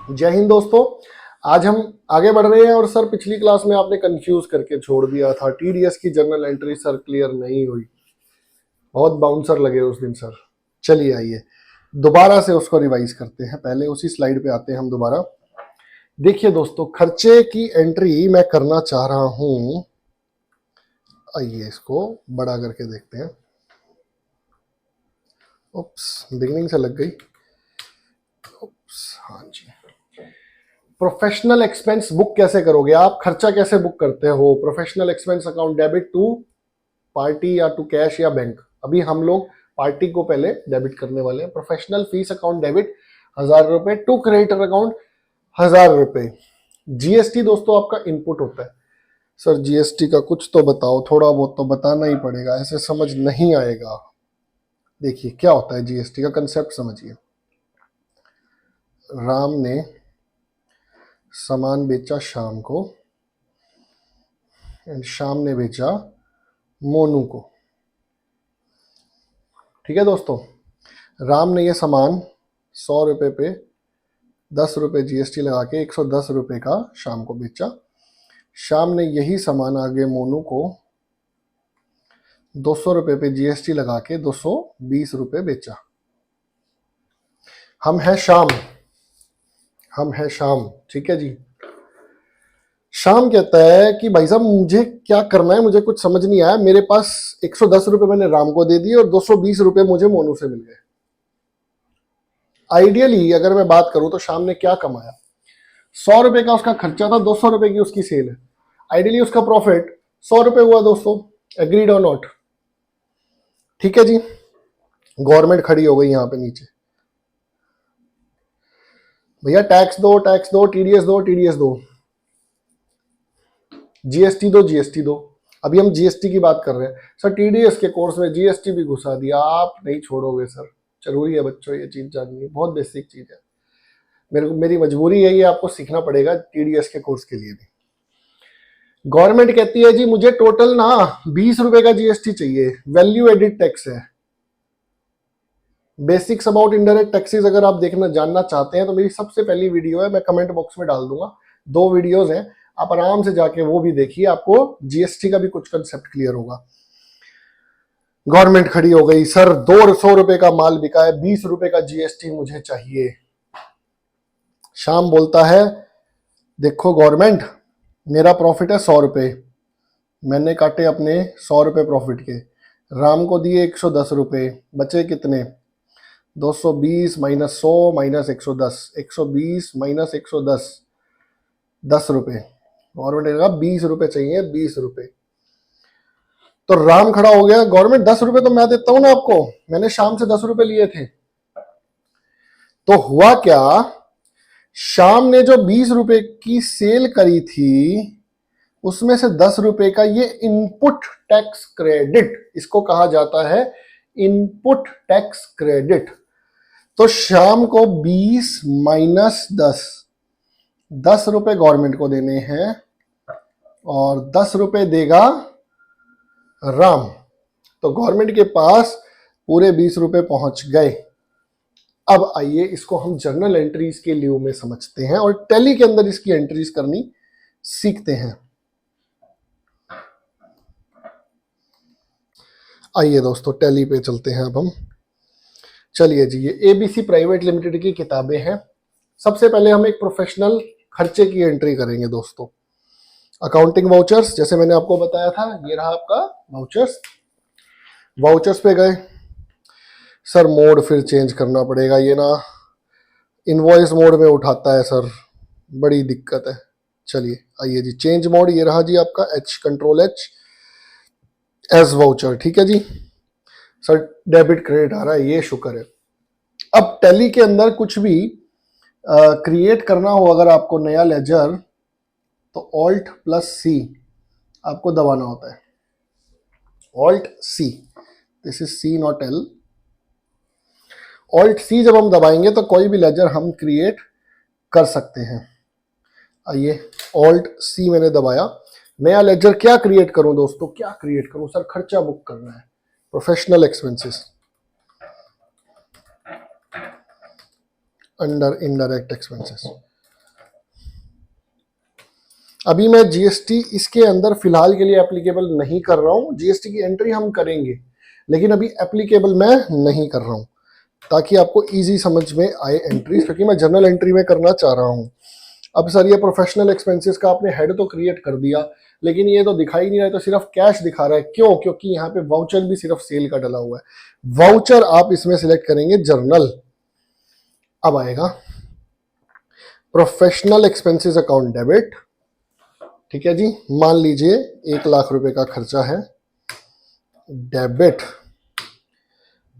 जय हिंद दोस्तों। आज हम आगे बढ़ रहे हैं और सर पिछली क्लास में आपने कंफ्यूज करके छोड़ दिया था। टीडीएस की जर्नल एंट्री सर क्लियर नहीं हुई, बहुत बाउंसर लगे उस दिन सर। चलिए आइए दोबारा से उसको रिवाइज करते हैं। पहले उसी स्लाइड पे आते हैं हम दोबारा। देखिए दोस्तों, खर्चे की एंट्री मैं करना चाह रहा हूं। आइए इसको बड़ा करके देखते हैं। उप्स, बिगिनिंग से लग गई। उप्स, हाँ जी। प्रोफेशनल एक्सपेंस बुक कैसे करोगे आप? खर्चा कैसे बुक करते हो? Professional expense account debit to party या टू कैश या बैंक। अभी हम लोग पार्टी को पहले डेबिट करने वाले हैं। प्रोफेशनल फीस अकाउंट डेबिट 1000 रुपए टू क्रेडिटर अकाउंट 1000 रुपए। जीएसटी दोस्तों आपका इनपुट होता है। सर जीएसटी का कुछ तो बताओ, थोड़ा बहुत तो बताना ही पड़ेगा, ऐसे समझ नहीं आएगा। देखिए क्या होता है जीएसटी का कंसेप्ट समझिए। राम ने सामान बेचा शाम को एंड शाम ने बेचा मोनू को। ठीक है दोस्तों, राम ने ये सामान 100 रुपए पे 10 रुपए जीएसटी लगा के 110 रुपए का शाम को बेचा। शाम ने यही सामान आगे मोनू को 200 रुपए पे जीएसटी लगा के 220 रुपए बेचा। हम हैं शाम, हम हैं शाम। ठीक है जी। शाम कहता है कि भाई साहब मुझे क्या करना है, मुझे कुछ समझ नहीं आया। मेरे पास 110 रुपए मैंने राम को दे दिए और 220 रुपए मुझे मोनू से मिल गए। आइडियली अगर मैं बात करूं तो शाम ने क्या कमाया? 100 रुपए का उसका खर्चा था, 200 रुपए की उसकी सेल है। आइडियली उसका प्रॉफिट 100 रुपए हुआ दोस्तों। एग्रीड और नॉट? ठीक है जी। गवर्नमेंट खड़ी हो गई यहां पे नीचे, भैया टैक्स दो, टैक्स दो, टीडीएस दो, टीडीएस दो, जीएसटी दो, जीएसटी दो। अभी हम जीएसटी की बात कर रहे हैं सर। टीडीएस के कोर्स में जीएसटी भी घुसा दिया, आप नहीं छोड़ोगे सर। जरूरी है बच्चों ये चीज जाननी, बहुत बेसिक चीज है। मेरी मजबूरी है, ये आपको सीखना पड़ेगा टीडीएस के कोर्स के लिए भी। गवर्नमेंट कहती है जी मुझे टोटल ना 20 रुपए का जीएसटी चाहिए, वैल्यू एडिड टैक्स है। बेसिक्स अबाउट इनडायरेक्ट टैक्सेस अगर आप देखना जानना चाहते हैं तो मेरी सबसे पहली वीडियो है, मैं कमेंट बॉक्स में डाल दूंगा। 2 वीडियोस हैं, आप आराम से जाके वो भी देखिए, आपको जीएसटी का भी कुछ कंसेप्ट क्लियर होगा। गवर्नमेंट खड़ी हो गई, सर 200 रुपए का माल बिका है, 20 रुपए का जीएसटी मुझे चाहिए। शाम बोलता है देखो गवर्नमेंट, मेरा प्रॉफिट है 100 रुपए, मैंने काटे अपने 100 रुपए प्रॉफिट के, राम को दिए 110 रुपए, बचे कितने? 220 माइनस 100 माइनस 110, 120 माइनस 110, 10 रुपए। गवर्नमेंट ने कहा 20 रुपए चाहिए, 20 रुपए। तो राम खड़ा हो गया, गवर्नमेंट 10 रुपए तो मैं देता हूं ना आपको, मैंने शाम से 10 रुपए लिए थे। तो हुआ क्या, शाम ने जो 20 रुपए की सेल करी थी उसमें से 10 रुपए का ये इनपुट टैक्स क्रेडिट, इसको कहा जाता है इनपुट टैक्स क्रेडिट। तो शाम को 20 माइनस 10 रुपए गवर्नमेंट को देने हैं और 10 रुपए देगा राम। तो गवर्नमेंट के पास पूरे 20 रुपए पहुंच गए। अब आइए इसको हम जर्नल एंट्रीज के लिए में समझते हैं और टैली के अंदर इसकी एंट्रीज करनी सीखते हैं। आइए दोस्तों टैली पे चलते हैं अब हम। चलिए जी, ये एबीसी प्राइवेट लिमिटेड की किताबें हैं। सबसे पहले हम एक प्रोफेशनल खर्चे की एंट्री करेंगे दोस्तों। अकाउंटिंग वाउचर्स, जैसे मैंने आपको बताया था, ये रहा आपका वाउचर्स। वाउचर्स पे गए, सर मोड फिर चेंज करना पड़ेगा, ये ना इनवॉइस मोड में उठाता है सर, बड़ी दिक्कत है। चलिए आइए जी, चेंज मोड ये रहा जी आपका, H control H as voucher. ठीक है जी। सर डेबिट क्रेडिट आ रहा है, ये शुक्र है। अब टैली के अंदर कुछ भी क्रिएट करना हो अगर आपको नया लेजर, तो ऑल्ट प्लस सी आपको दबाना होता है। Alt C, this is C not L. Alt C जब हम दबाएंगे तो कोई भी लेजर हम क्रिएट कर सकते हैं। आइए ऑल्ट सी मैंने दबाया, नया लेजर क्या क्रिएट करूं दोस्तों, क्या क्रिएट करूं? सर खर्चा बुक करना है, professional expenses under indirect expenses. अभी मैं जीएसटी इसके अंदर फिलहाल के लिए एप्लीकेबल नहीं कर रहा हूं, जीएसटी की एंट्री हम करेंगे लेकिन अभी एप्लीकेबल मैं नहीं कर रहा हूं, ताकि आपको इजी समझ में आए एंट्री, क्योंकि मैं जर्नल एंट्री में करना चाह रहा हूं। अब सर ये प्रोफेशनल एक्सपेंसेस का आपने हेड तो क्रिएट कर दिया, लेकिन ये तो दिखाई नहीं रहा है, तो सिर्फ कैश दिखा रहा है। क्यों? क्योंकि यहाँ पे वाउचर भी सिर्फ सेल का डला हुआ है। वाउचर आप इसमें सिलेक्ट करेंगे जर्नल। अब आएगा प्रोफेशनल एक्सपेंसेस अकाउंट डेबिट। ठीक है जी, मान लीजिए 1 लाख रुपए का खर्चा है, डेबिट।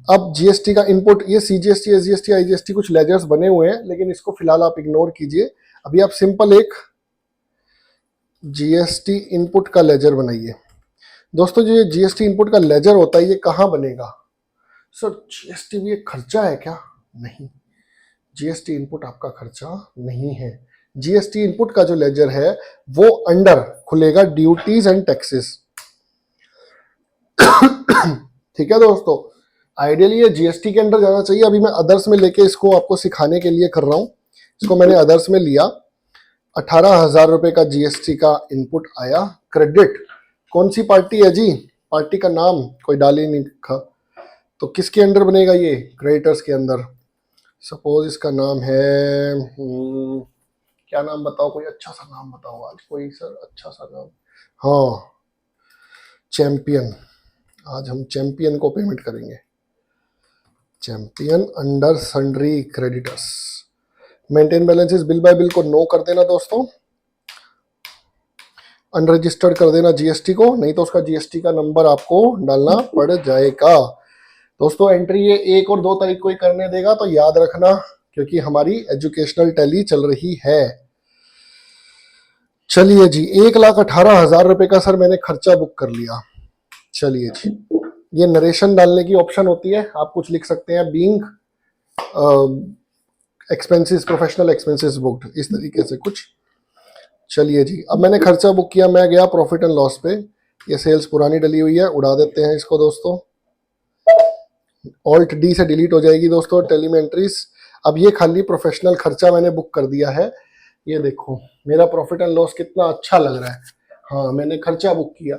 अब जीएसटी का इनपुट, ये सीजीएसटी, एसजीएसटी, आईजीएसटी कुछ लेजर्स बने हुए हैं, लेकिन इसको फिलहाल आप इग्नोर कीजिए। अभी आप सिंपल एक जीएसटी इनपुट का लेजर बनाइए। दोस्तों जो ये जीएसटी इनपुट का लेजर होता है, ये कहाँ बनेगा? सर जीएसटी भी एक खर्चा है क्या? नहीं, जीएसटी इनपुट आपका खर्चा नहीं है। जीएसटी इनपुट का जो लेजर है वो अंडर खुलेगा ड्यूटीज एंड टैक्सेस। ठीक है दोस्तों, आइडियली ये जीएसटी के अंडर जाना चाहिए। अभी मैं अदर्स में लेके इसको आपको सिखाने के लिए कर रहा हूं। इसको मैंने अदर्स में लिया, 18,000 रुपए का जीएसटी का इनपुट आया, क्रेडिट। कौन सी पार्टी है जी? पार्टी का नाम कोई डाल ही नहीं लिखा, तो किसके अंडर बनेगा ये? क्रेडिटर्स के अंदर। सपोज इसका नाम है क्या नाम बताओ, कोई अच्छा सा नाम बताओ आज, कोई सर अच्छा सा नाम। हाँ, चैंपियन। आज हम चैंपियन को पेमेंट करेंगे। Champion under sundry creditors. Maintain balances bill bye bill को नो कर देना दोस्तों, अनरजिस्टर्ड कर देना जीएसटी को, नहीं तो उसका जीएसटी का नंबर आपको डालना पड़ जाएगा। दोस्तों एंट्री ये 1 और 2 तारीख को ही करने देगा, तो याद रखना, क्योंकि हमारी एजुकेशनल टैली चल रही है। चलिए जी, 1,18,000 रुपए का सर मैंने खर्चा बुक कर लिया। चलिए जी, ये नरेशन डालने की ऑप्शन होती है, आप कुछ लिख सकते हैं, being expenses, professional expenses booked, इस तरीके से कुछ। चलिए जी, अब मैंने खर्चा बुक किया, मैं गया प्रॉफिट एंड लॉस पे। ये सेल्स पुरानी डली हुई है, उड़ा देते हैं इसको दोस्तों। ऑल्ट डी से डिलीट हो जाएगी दोस्तों टैली में एंट्रीज। अब ये खाली प्रोफेशनल खर्चा मैंने बुक कर दिया है। ये देखो मेरा प्रॉफिट एंड लॉस कितना अच्छा लग रहा है। हाँ, मैंने खर्चा बुक किया।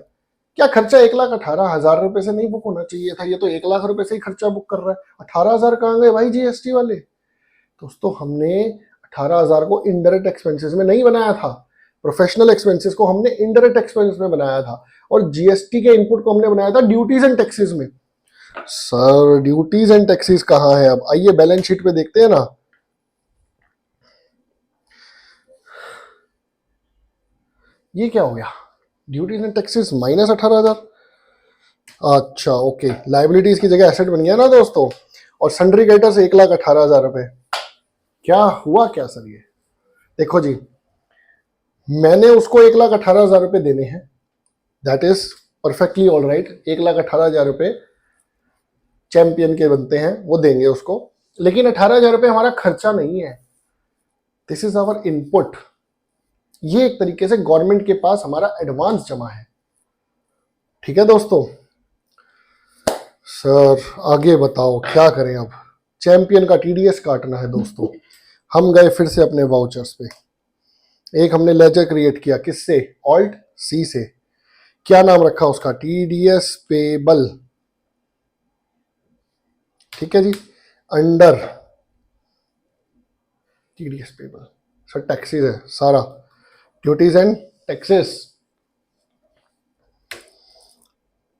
क्या खर्चा 1,18,000 रुपए से नहीं बुक होना चाहिए था? ये तो 1 लाख रुपए से ही खर्चा बुक कर रहा है। 18,000 कहाँ गए भाई जीएसटी वाले? दोस्तों हमने 18,000 को इनडायरेक्ट एक्सपेंसेस में नहीं बनाया था, प्रोफेशनल एक्सपेंसेस को हमने इनडायरेक्ट एक्सपेंसेस में बनाया था, और जीएसटी के इनपुट को हमने बनाया था ड्यूटीज एंड टैक्सेस में। सर ड्यूटीज एंड टैक्सेस कहाँ है? अब आइए बैलेंस शीट पे देखते हैं ना। ये क्या हो गया? Duties and taxes minus 18,000। अच्छा ओके, लाइबिलिटीज की जगह एसेट बन गया ना दोस्तों। और सन्ड्री क्रेडिटर्स 1,18,000 रुपए। क्या हुआ क्या सर? ये देखो जी, मैंने उसको 1,18,000 रुपए देने हैं, that is perfectly all right. 1,18,000 रुपए चैंपियन के बनते हैं, वो देंगे उसको, लेकिन 18,000 रुपए हमारा खर्चा नहीं है, दिस इज आवर इनपुट। ये एक तरीके से गवर्नमेंट के पास हमारा एडवांस जमा है। ठीक है दोस्तों। सर आगे बताओ क्या करें? अब चैंपियन का टीडीएस काटना है दोस्तों। हम गए फिर से अपने वाउचर्स पे, एक हमने लेजर क्रिएट किया, किससे? ऑल्ट सी से। क्या नाम रखा उसका? TDS payable. ठीक है जी, under TDS payable. Sir taxes है सारा, ड्यूटीज एंड टैक्सेस।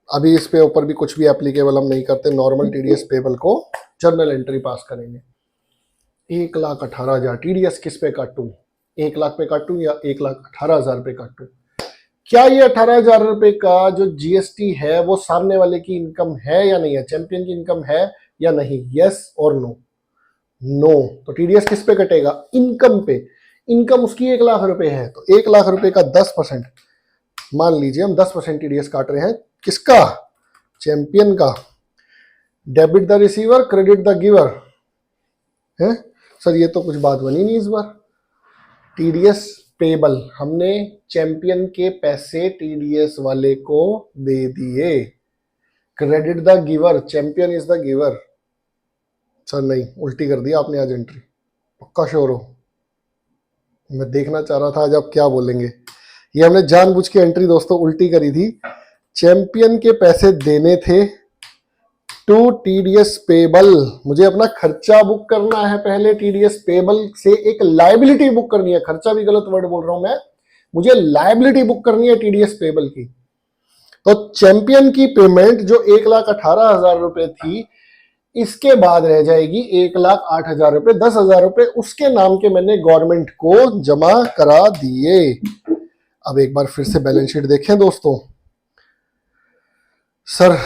अभी इस पे ऊपर भी कुछ भी एप्लीकेबल हम नहीं करते, नॉर्मल टीडीएस पेबल को जर्नल एंट्री पास करेंगे। 1,18,000 टीडीएस किस पे काटूं? 1 लाख पे काटूं या 1,18,000 पे काटूं? क्या ये 18,000 रुपए का जो जीएसटी है वो सामने वाले की इनकम है या नहीं है? चैंपियन की इनकम है या नहीं? यस और नो? नो। तो टीडीएस किस पे कटेगा? इनकम पे। इनकम उसकी 1 लाख रुपए है, तो 1 लाख रुपए का 10%, मान लीजिए हम 10% टीडीएस काट रहे हैं। किसका? चैंपियन का। Debit the receiver, credit the giver है। सर ये तो कुछ बात बनी नहीं इस बार। टीडीएस पेबल, हमने चैंपियन के पैसे टीडीएस वाले को दे दिए। Credit the giver, champion is the giver. Sir नहीं, उल्टी कर दिया आपने आज एंट्री, पक्का श्योर हो? मैं देखना चाह रहा था आज आप क्या बोलेंगे। ये हमने जानबूझ के एंट्री दोस्तों उल्टी करी थी। चैंपियन के पैसे देने थे टू टीडीएस पेबल, मुझे अपना खर्चा बुक करना है पहले। टीडीएस पेबल से एक लायबिलिटी बुक करनी है, खर्चा भी गलत वर्ड बोल रहा हूं मैं, मुझे लायबिलिटी बुक करनी है टीडीएस पेबल की। तो चैंपियन की पेमेंट जो 1,18,000 रुपए थी, इसके बाद रह जाएगी 1,08,000 रुपए, 10,000 रुपए उसके नाम के मैंने गवर्नमेंट को जमा करा दिए। अब एक बार फिर से बैलेंस शीट देखें दोस्तों। सर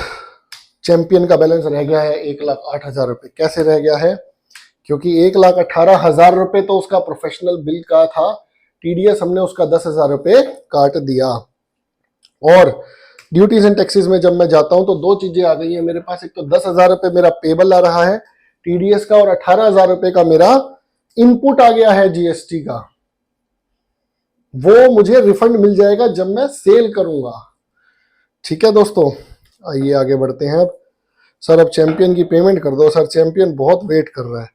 चैंपियन का बैलेंस रह गया है 1,08,000 रुपए। कैसे रह गया है? क्योंकि 1,18,000 रुपए तो उसका प्रोफेशनल बिल का था, टीडीएस हमने उसका 10,000 रुपए काट दिया। और ड्यूटीज एंड टैक्सेस में जब मैं जाता हूं तो दो चीजें आ गई है मेरे पास। एक तो 10,000 रुपए मेरा पेबल आ रहा है टीडीएस का, और 18,000 रुपए का मेरा इनपुट आ गया है जीएसटी का। वो मुझे रिफंड मिल जाएगा जब मैं सेल करूंगा। ठीक है दोस्तों, आइए आगे बढ़ते हैं। अब सर अब चैंपियन की पेमेंट कर दो। सर चैंपियन बहुत वेट कर रहा है।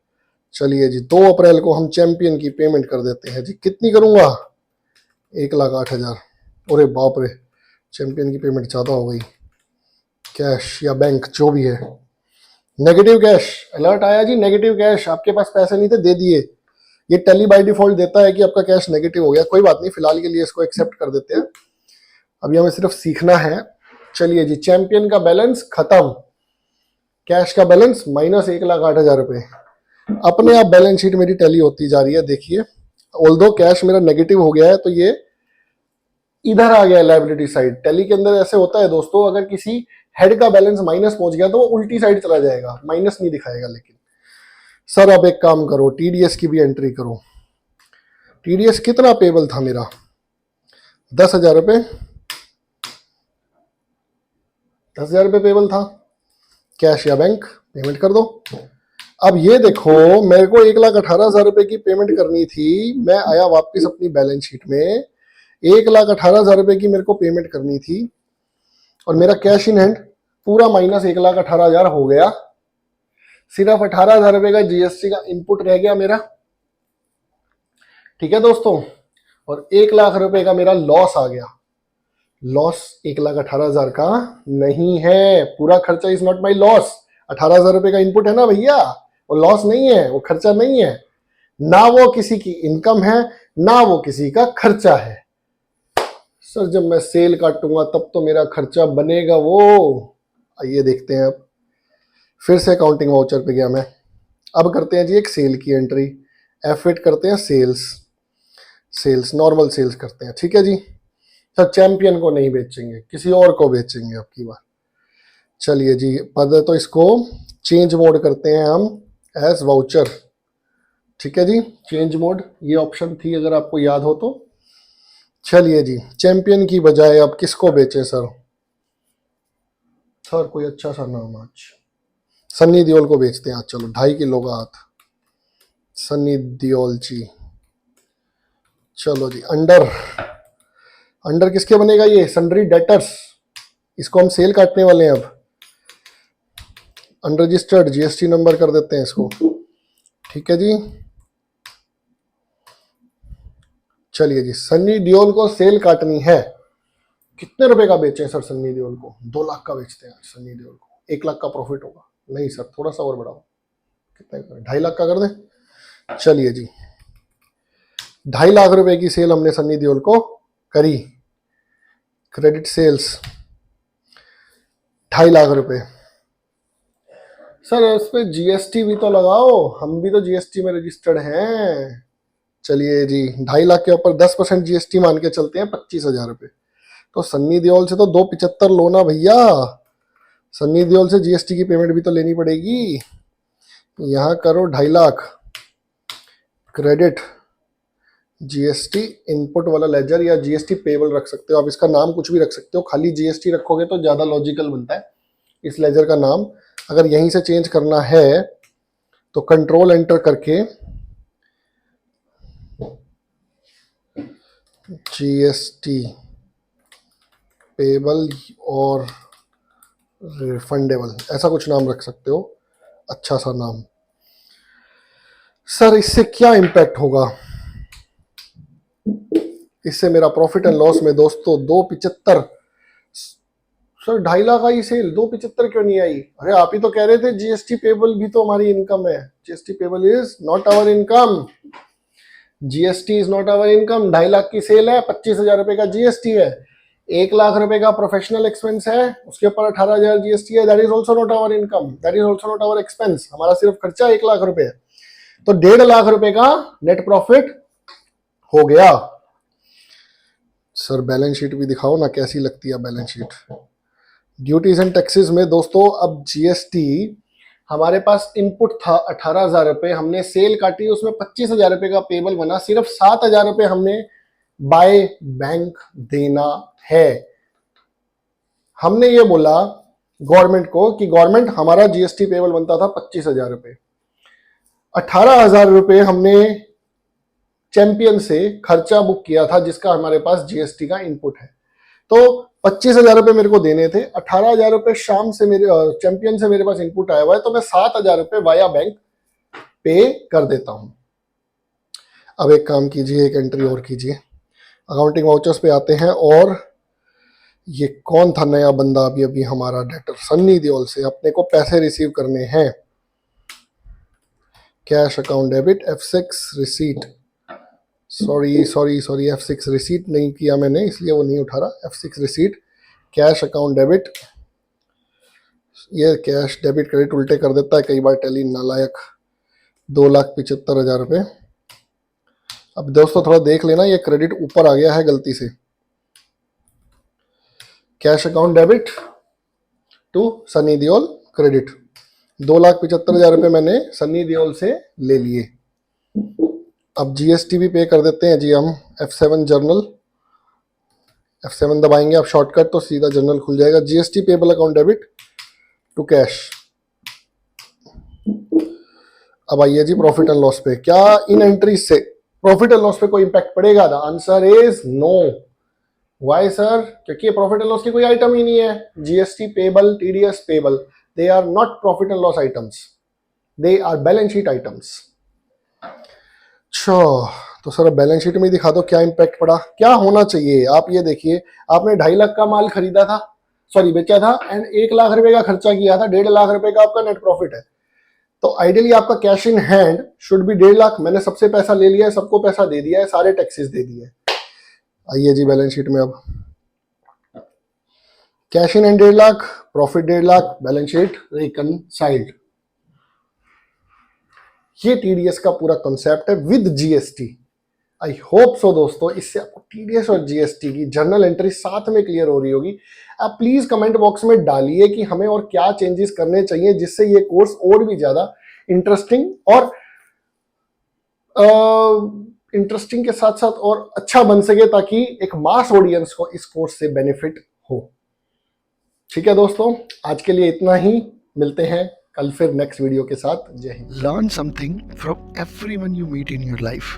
चलिए जी 2 अप्रैल को हम चैंपियन की पेमेंट कर देते हैं जी। कितनी करूंगा? 1,08,000। अरे बाप रे, चैंपियन की पेमेंट ज्यादा हो गई। कैश या बैंक जो भी है, नेगेटिव कैश अलर्ट आया जी। नेगेटिव कैश, आपके पास पैसे नहीं थे दे दिए। ये टैली बाय डिफॉल्ट देता है कि आपका कैश नेगेटिव हो गया। कोई बात नहीं, फिलहाल के लिए इसको एक्सेप्ट कर देते हैं। अभी हमें सिर्फ सीखना है। चलिए जी, चैंपियन का बैलेंस खत्म, कैश का बैलेंस माइनस 1,08,000 रुपए। अपने आप बैलेंस शीट मेरी टैली होती जा रही है। देखिए ऑल्दो कैश मेरा नेगेटिव हो गया है तो ये इधर आ गया लायबिलिटी साइड। टैली के अंदर ऐसे होता है दोस्तों, अगर किसी हेड का बैलेंस माइनस पहुंच गया तो वो उल्टी साइड चला जाएगा, माइनस नहीं दिखाएगा। लेकिन सर अब एक काम करो, टीडीएस की भी एंट्री करो। टीडीएस कितना पेबल था मेरा? 10,000 रुपए। 10,000 रुपए पेबल था। कैश या बैंक, पेमेंट कर दो। अब ये देखो, मेरे को 1,18,000 रुपए की पेमेंट करनी थी। मैं आया वापस अपनी बैलेंस शीट में, 1,18,000 रुपए की मेरे को पेमेंट करनी थी और मेरा कैश इन हैंड पूरा माइनस 1,18,000 हो गया। सिर्फ 18,000 रुपए का जीएसटी का इनपुट रह गया मेरा। ठीक है दोस्तों, और 1,00,000 रुपए का मेरा लॉस आ गया। लॉस 1,18,000 का नहीं है, पूरा खर्चा इज नॉट माई लॉस। 18,000 रुपए का इनपुट है ना भैया, वो लॉस नहीं है, वो खर्चा नहीं है। ना वो किसी की इनकम है, ना वो किसी का खर्चा है। सर जब मैं सेल काटूंगा तब तो मेरा खर्चा बनेगा वो। आइए देखते हैं। अब फिर से अकाउंटिंग वाउचर पे गया मैं। अब करते हैं जी एक सेल की एंट्री। F8 करते हैं सेल्स नॉर्मल सेल्स करते हैं। ठीक है जी। सर चैंपियन को नहीं बेचेंगे, किसी और को बेचेंगे अब की बार। चलिए जी, पहले तो इसको चेंज मोड करते हैं हम एज वाउचर। ठीक है जी, चेंज मोड ये ऑप्शन थी अगर आपको याद हो तो। चलिए जी, चैंपियन की बजाय अब किसको बेचे सर? सर कोई अच्छा सा नाम आज सन्नी देओल को बेचते हैं आज। चलो 2.5 किलो का हाथ, सन्नी देओल जी। चलो जी, अंडर किसके बनेगा? ये सन्ड्री डेटर्स, इसको हम सेल काटने वाले हैं। अब अनरजिस्टर्ड जीएसटी नंबर कर देते हैं इसको। ठीक है जी। चलिए जी, सन्नी देओल को सेल काटनी है। कितने रुपए का बेचें सर सन्नी देओल को? 2 लाख का बेचते हैं सन्नी देओल को। 1 लाख का प्रॉफिट होगा। नहीं सर, थोड़ा सा और बढ़ाओ। कितना करें? 2.5 लाख का कर दें। चलिए जी, 2.5 लाख रुपए की सेल हमने सन्नी देओल को करी। क्रेडिट सेल्स 2.5 लाख रुपए। सर इस पे जीएसटी भी तो लगाओ, हम भी तो जीएसटी में रजिस्टर्ड हैं। चलिए जी, 2.5 लाख के ऊपर 10% जीएसटी मान के चलते हैं, 25,000 रुपए। तो सन्नी देओल से तो 275 लो ना भैया। सन्नी देओल से जीएसटी की पेमेंट भी तो लेनी पड़ेगी। यहाँ करो 2.5 लाख क्रेडिट जीएसटी इनपुट वाला लेजर, या जीएसटी पेबल रख सकते हो आप। इसका नाम कुछ भी रख सकते हो, खाली जीएसटी रखोगे तो ज्यादा लॉजिकल बनता है इस लेजर का नाम। अगर यहीं से चेंज करना है तो कंट्रोल एंटर करके जीएसटी पेबल और रिफंडेबल ऐसा कुछ नाम रख सकते हो, अच्छा सा नाम। सर इससे क्या इम्पैक्ट होगा? इससे मेरा प्रॉफिट एंड लॉस में दोस्तों 275, सर 2.5 लाख आई सेल, 275 क्यों नहीं आई? अरे आप ही तो कह रहे थे जीएसटी पेबल भी तो हमारी इनकम है। GST payable is not our income, GST is not our income. 2.5 lakh की सेल है, 25,000 रुपए का जीएसटी है। 1 लाख रुपए का प्रोफेशनल एक्सपेंस है, उसके ऊपर 18,000 जीएसटी है। That is also not our income, that is also not our expense. हमारा सिर्फ खर्चा 1 लाख रुपए है, तो 1.5 लाख रुपए का नेट प्रॉफिट हो गया। सर बैलेंस शीट भी दिखाओ ना, कैसी लगती है balance sheet? Duties and taxes में दोस्तों अब जीएसटी, हमारे पास इनपुट था 18,000 रुपए, हमने सेल काटी, उसमें 25,000 रुपए का पेबल बना, सिर्फ 7,000 रुपए हमने बाय बैंक देना है। हमने ये बोला गवर्नमेंट को कि गवर्नमेंट हमारा जीएसटी पेबल बनता था 25,000 रुपए, 18,000 रुपए हमने चैंपियन से खर्चा बुक किया था जिसका हमारे पास जीएसटी का इनपुट है। तो 25,000 रुपए मेरे को देने थे, 18,000 रुपए शाम से मेरे चैंपियन से मेरे पास इनपुट आया हुआ है, तो मैं 7,000 रुपए वाया बैंक पे कर देता हूं। अब एक काम कीजिए, एक एंट्री और कीजिए, अकाउंटिंग वाउचर्स पे आते हैं। और ये कौन था नया बंदा अभी अभी हमारा डेटर, सन्नी देओल से अपने को पैसे रिसीव करने हैं। Cash account debit F6 receipt, sorry F6 receipt नहीं किया मैंने, इसलिए वो नहीं उठा रहा। F6 receipt, cash account debit. ये कैश डेबिट क्रेडिट उल्टे कर देता है कई बार टैली, नालायक। 2,75,000 रुपए। अब दोस्तों थोड़ा देख लेना, ये क्रेडिट ऊपर आ गया है गलती से। Cash account debit to Sunny Deol credit, 2,75,000 रुपए मैंने सनी देओल से ले लिए। अब जीएसटी भी पे कर देते हैं जी हम। F7 जर्नल, F7 दबाएंगे आप शॉर्टकट तो सीधा जर्नल खुल जाएगा। GST payable account debit to cash. अब आइए जी प्रॉफिट एंड लॉस पे। क्या इन एंट्रीज से प्रॉफिट एंड लॉस पे कोई इंपैक्ट पड़ेगा? The answer is no. Why sir? क्योंकि प्रॉफिट एंड लॉस की कोई आइटम ही नहीं है। GST payable, TDS payable, they are not profit and loss items, they are balance sheet items. अच्छा, तो सर बैलेंस शीट में दिखा दो क्या इंपैक्ट पड़ा, क्या होना चाहिए। आप ये देखिए, आपने 2.5 लाख का माल खरीदा था, सॉरी बेचा था, एंड 1 लाख रुपए का खर्चा किया था, 1.5 लाख रुपए का आपका नेट प्रॉफिट है। तो आइडियली आपका cash in hand should be 1.5 lakh. मैंने सबसे पैसा ले लिया है, सबको पैसा दे दिया है, सारे टैक्सेस दे दिए। आइए जी बैलेंस शीट में, अब cash in hand 1.5 lakh, profit 1.5 lakh, balance sheet reconciled. ये टीडीएस का पूरा कॉन्सेप्ट है with GST. I hope so दोस्तों, इससे आपको टीडीएस और जीएसटी की जर्नल एंट्री साथ में क्लियर हो रही होगी। आप प्लीज कमेंट बॉक्स में डालिए कि हमें और क्या चेंजेस करने चाहिए जिससे ये कोर्स और भी ज्यादा इंटरेस्टिंग और इंटरेस्टिंग के साथ साथ और अच्छा बन सके, ताकि एक मास ऑडियंस को इस कोर्स से बेनिफिट हो। ठीक है दोस्तों, आज के लिए इतना ही, मिलते हैं कल फिर नेक्स्ट वीडियो के साथ। जय Hind. Learn something from everyone you meet in your life,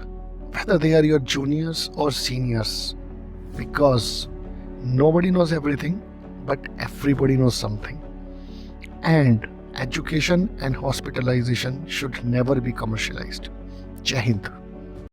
whether they are your juniors or seniors, because nobody knows everything, but everybody knows something. And education and hospitalization should never be commercialized. Jai Hind.